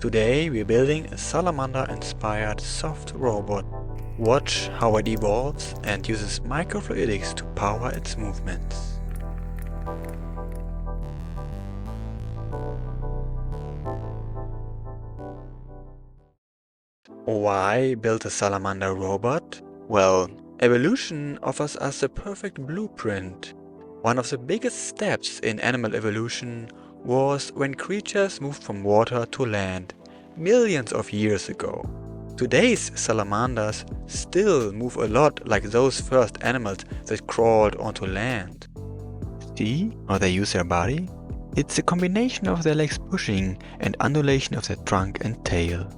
Today we're building a salamander-inspired soft robot. Watch how it evolves and uses microfluidics to power its movements. Why build a salamander robot? Well, evolution offers us the perfect blueprint. One of the biggest steps in animal evolution was when creatures moved from water to land millions of years ago. Today's salamanders still move a lot like those first animals that crawled onto land. See how they use their body? It's a combination of their legs pushing and undulation of their trunk and tail.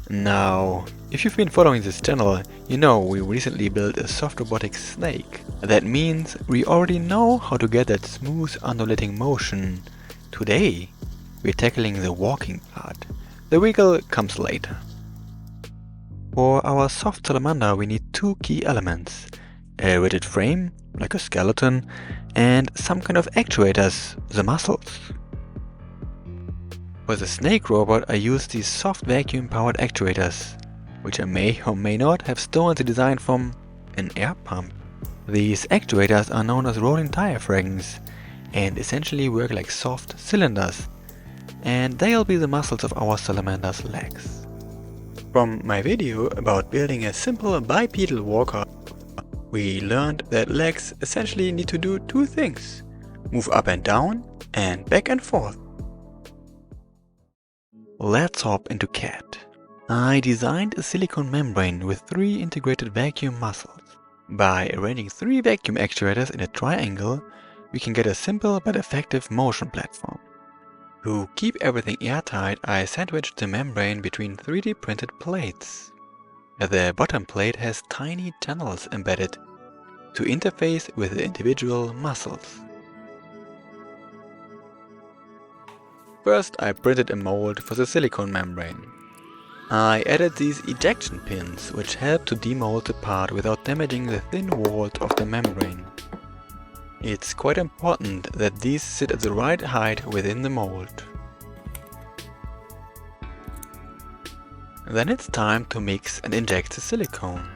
Now, if you've been following this channel, you know we recently built a soft robotic snake. That means we already know how to get that smooth undulating motion. Today, we're tackling the walking part. The wiggle comes later. For our soft salamander we need two key elements. A rigid frame, like a skeleton, and some kind of actuators, the muscles. For the snake robot I used these soft vacuum-powered actuators, which I may or may not have stolen the design from an air pump. These actuators are known as rolling diaphragms and essentially work like soft cylinders, and they'll be the muscles of our salamander's legs. From my video about building a simple bipedal walker, we learned that legs essentially need to do two things: move up and down and back and forth. Let's hop into CAD. I designed a silicone membrane with 3 integrated vacuum muscles. By arranging 3 vacuum actuators in a triangle, we can get a simple but effective motion platform. To keep everything airtight, I sandwiched the membrane between 3D printed plates. The bottom plate has tiny channels embedded to interface with the individual muscles. First, I printed a mold for the silicone membrane. I added these ejection pins, which help to demold the part without damaging the thin walls of the membrane. It's quite important that these sit at the right height within the mold. Then it's time to mix and inject the silicone.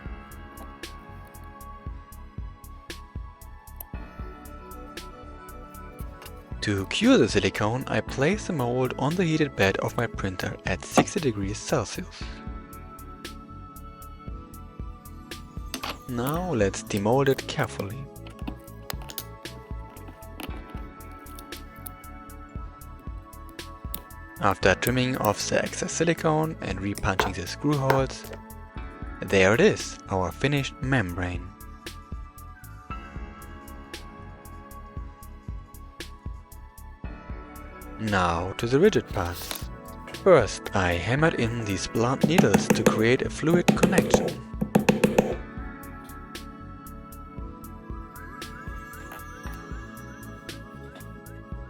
To cure the silicone, I place the mold on the heated bed of my printer at 60 degrees Celsius. Now let's demold it carefully. After trimming off the excess silicone and repunching the screw holes, there it is, our finished membrane. Now to the rigid parts. First, I hammered in these blunt needles to create a fluid connection.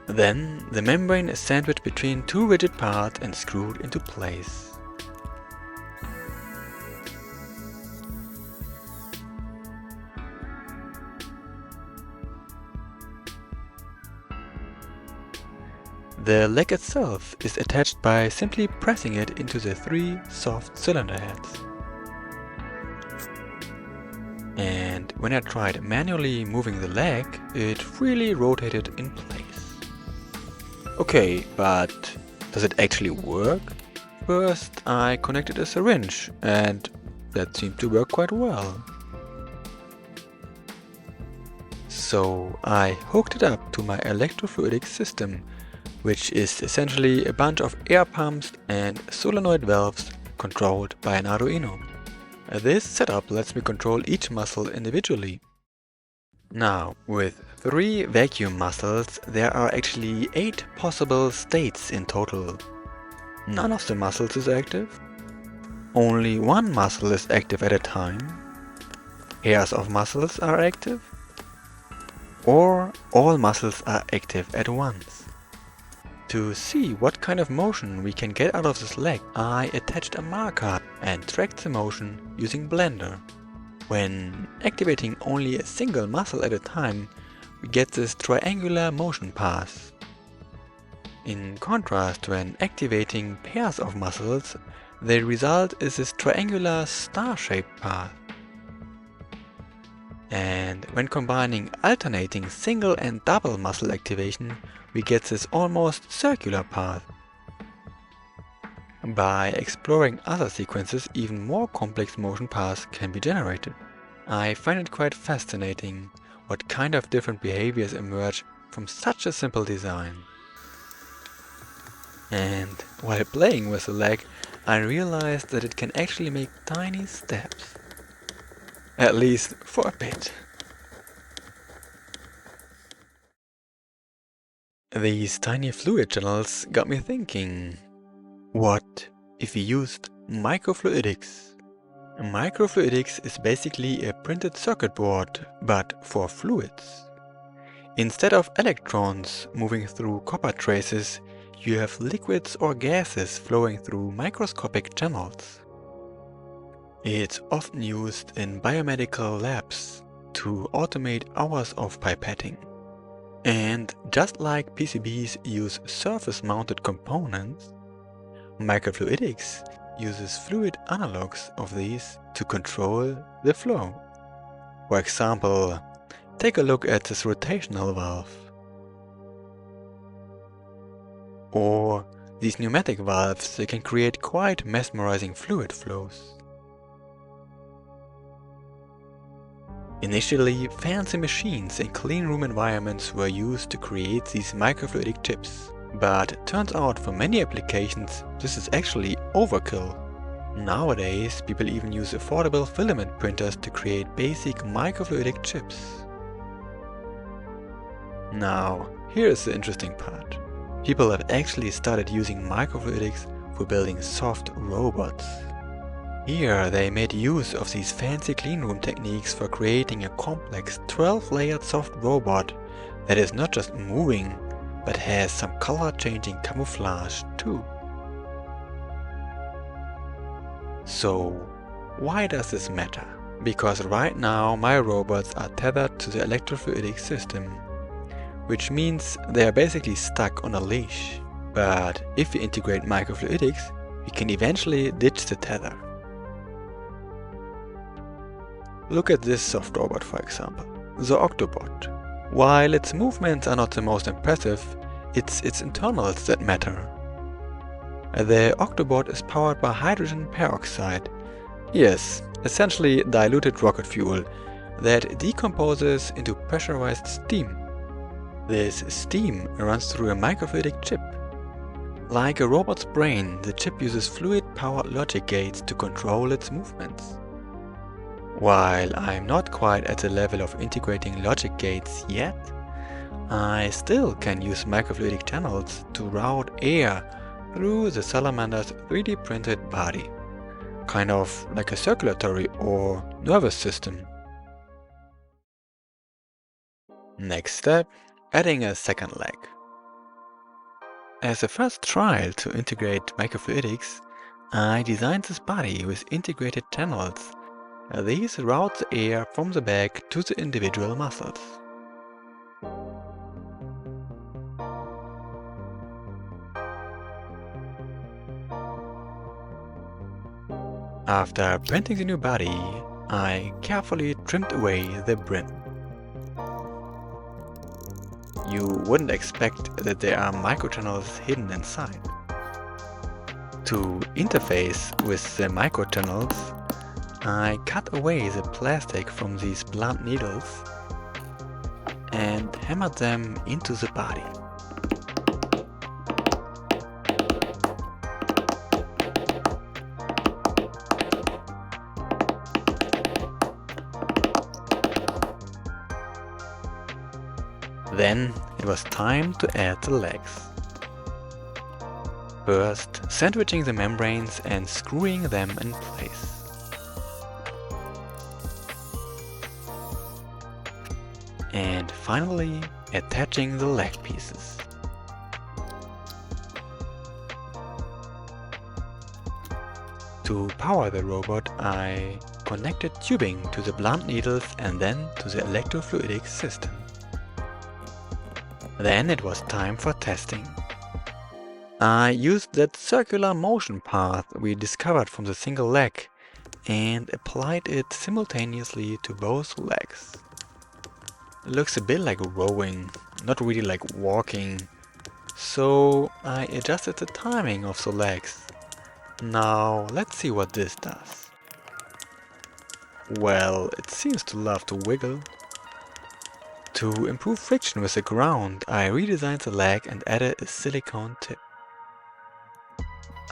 Then, the membrane is sandwiched between 2 rigid parts and screwed into place. The leg itself is attached by simply pressing it into the 3 soft cylinder heads. And when I tried manually moving the leg, it freely rotated in place. Okay, but does it actually work? First, I connected a syringe, and that seemed to work quite well. So I hooked it up to my electrofluidic system, which is essentially a bunch of air pumps and solenoid valves controlled by an Arduino. This setup lets me control each muscle individually. Now, with 3 vacuum muscles, there are actually 8 possible states in total. None of the muscles is active. Only 1 muscle is active at a time. Pairs of muscles are active. Or all muscles are active at once. To see what kind of motion we can get out of this leg, I attached a marker and tracked the motion using Blender. When activating only a single muscle at a time, we get this triangular motion path. In contrast, when activating pairs of muscles, the result is this triangular star-shaped path. And when combining alternating single and double muscle activation, we get this almost circular path. By exploring other sequences, even more complex motion paths can be generated. I find it quite fascinating what kind of different behaviors emerge from such a simple design. And while playing with the leg, I realized that it can actually make tiny steps. At least for a bit. These tiny fluid channels got me thinking, what if we used microfluidics? Microfluidics is basically a printed circuit board, but for fluids. Instead of electrons moving through copper traces, you have liquids or gases flowing through microscopic channels. It's often used in biomedical labs to automate hours of pipetting. And just like PCBs use surface-mounted components, microfluidics uses fluid analogs of these to control the flow. For example, take a look at this rotational valve. Or these pneumatic valves, they can create quite mesmerizing fluid flows. Initially, fancy machines in clean room environments were used to create these microfluidic chips. But it turns out for many applications this is actually overkill. Nowadays, people even use affordable filament printers to create basic microfluidic chips. Now, here is the interesting part. People have actually started using microfluidics for building soft robots. Here they made use of these fancy cleanroom techniques for creating a complex 12-layered soft robot that is not just moving, but has some color-changing camouflage too. So, why does this matter? Because right now my robots are tethered to the electrofluidic system, which means they are basically stuck on a leash. But if we integrate microfluidics, we can eventually ditch the tether. Look at this soft robot, for example, the Octobot. While its movements are not the most impressive, it's its internals that matter. The Octobot is powered by hydrogen peroxide. Yes, essentially diluted rocket fuel that decomposes into pressurized steam. This steam runs through a microfluidic chip. Like a robot's brain, the chip uses fluid-powered logic gates to control its movements. While I'm not quite at the level of integrating logic gates yet, I still can use microfluidic channels to route air through the salamander's 3D printed body, kind of like a circulatory or nervous system. Next step, adding a second leg. As a first trial to integrate microfluidics, I designed this body with integrated channels. These route the air from the back to the individual muscles. After printing the new body, I carefully trimmed away the brim. You wouldn't expect that there are microchannels hidden inside. To interface with the microchannels, I cut away the plastic from these blunt needles and hammered them into the body. Then it was time to add the legs. First, sandwiching the membranes and screwing them in place. And finally, attaching the leg pieces. To power the robot, I connected tubing to the blunt needles and then to the electrofluidic system. Then it was time for testing. I used that circular motion path we discovered from the single leg and applied it simultaneously to both legs. It looks a bit like rowing, not really like walking, so I adjusted the timing of the legs. Now let's see what this does. Well, it seems to love to wiggle. To improve friction with the ground, I redesigned the leg and added a silicone tip.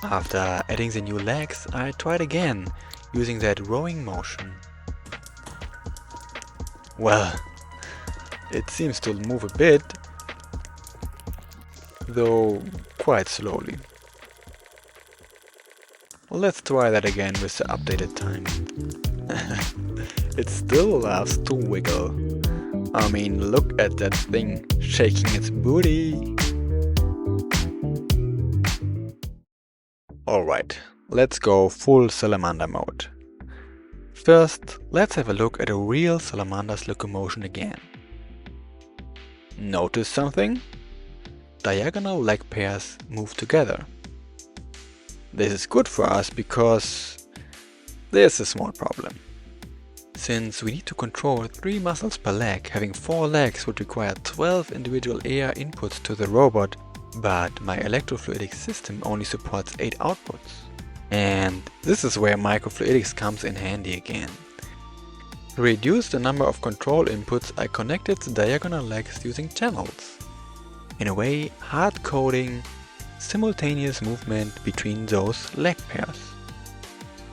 After adding the new legs, I tried again, using that rowing motion. Well, it seems to move a bit, though quite slowly. Let's try that again with the updated time. It still loves to wiggle. I mean, look at that thing shaking its booty. Alright, let's go full salamander mode. First, let's have a look at a real salamander's locomotion again. Notice something? Diagonal leg pairs move together. This is good for us because there's a small problem. Since we need to control 3 muscles per leg, having 4 legs would require 12 individual air inputs to the robot, but my electrofluidic system only supports 8 outputs. And this is where microfluidics comes in handy again. To reduce the number of control inputs, I connected the diagonal legs using channels. In a way, hard-coding simultaneous movement between those leg pairs.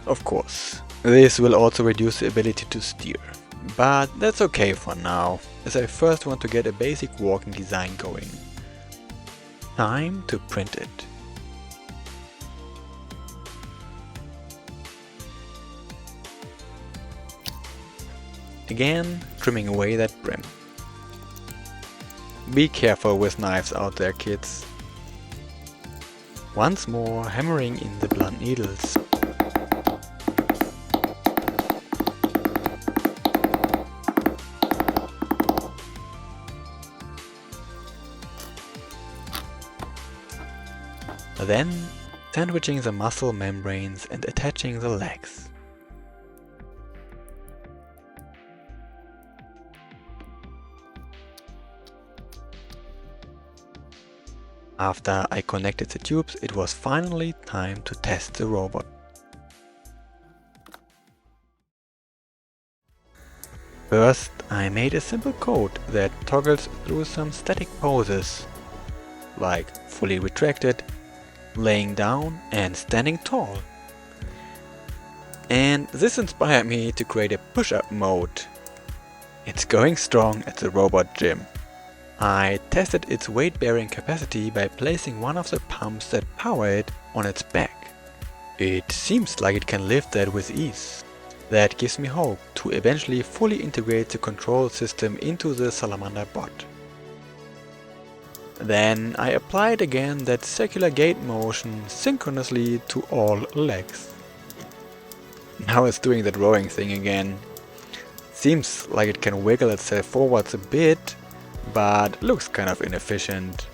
Of course, this will also reduce the ability to steer, but that's okay for now, as I first want to get a basic walking design going. Time to print it. Again, trimming away that brim. Be careful with knives out there, kids. Once more, hammering in the blunt needles. Then, sandwiching the muscle membranes and attaching the legs. After I connected the tubes, it was finally time to test the robot. First, I made a simple code that toggles through some static poses, like fully retracted, laying down and standing tall. And this inspired me to create a push-up mode. It's going strong at the robot gym. I tested its weight-bearing capacity by placing one of the pumps that power it on its back. It seems like it can lift that with ease. That gives me hope to eventually fully integrate the control system into the salamander bot. Then I applied again that circular gait motion synchronously to all legs. Now it's doing that rowing thing again. Seems like it can wiggle itself forwards a bit, but looks kind of inefficient.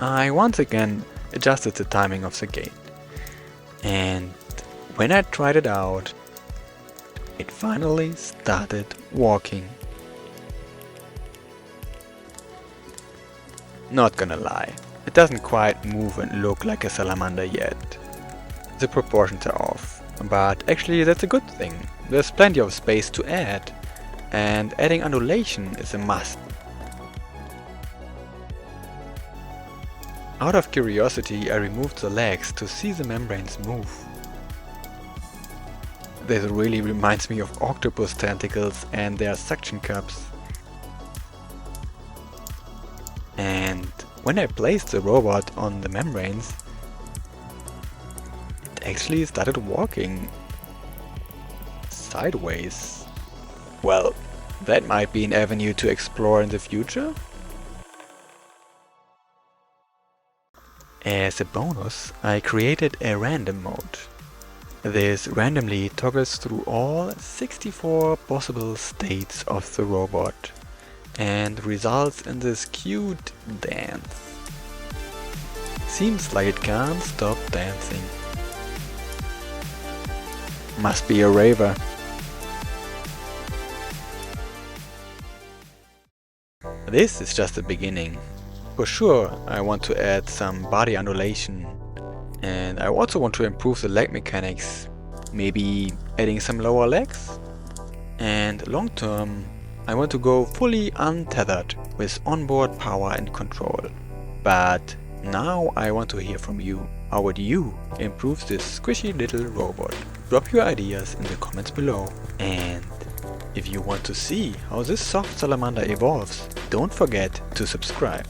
I once again adjusted the timing of the gait, and when I tried it out, it finally started walking. Not gonna lie, it doesn't quite move and look like a salamander yet. The proportions are off, but actually that's a good thing. There's plenty of space to add, and adding undulation is a must. Out of curiosity, I removed the legs to see the membranes move. This really reminds me of octopus tentacles and their suction cups. And when I placed the robot on the membranes, it actually started walking sideways. Well, that might be an avenue to explore in the future. As a bonus, I created a random mode. This randomly toggles through all 64 possible states of the robot. and results in this cute dance. Seems like it can't stop dancing. Must be a raver. This is just the beginning. For sure, I want to add some body undulation, and I also want to improve the leg mechanics, maybe adding some lower legs. And long term, I want to go fully untethered with onboard power and control. But now I want to hear from you. How would you improve this squishy little robot? Drop your ideas in the comments below. And if you want to see how this soft salamander evolves, don't forget to subscribe.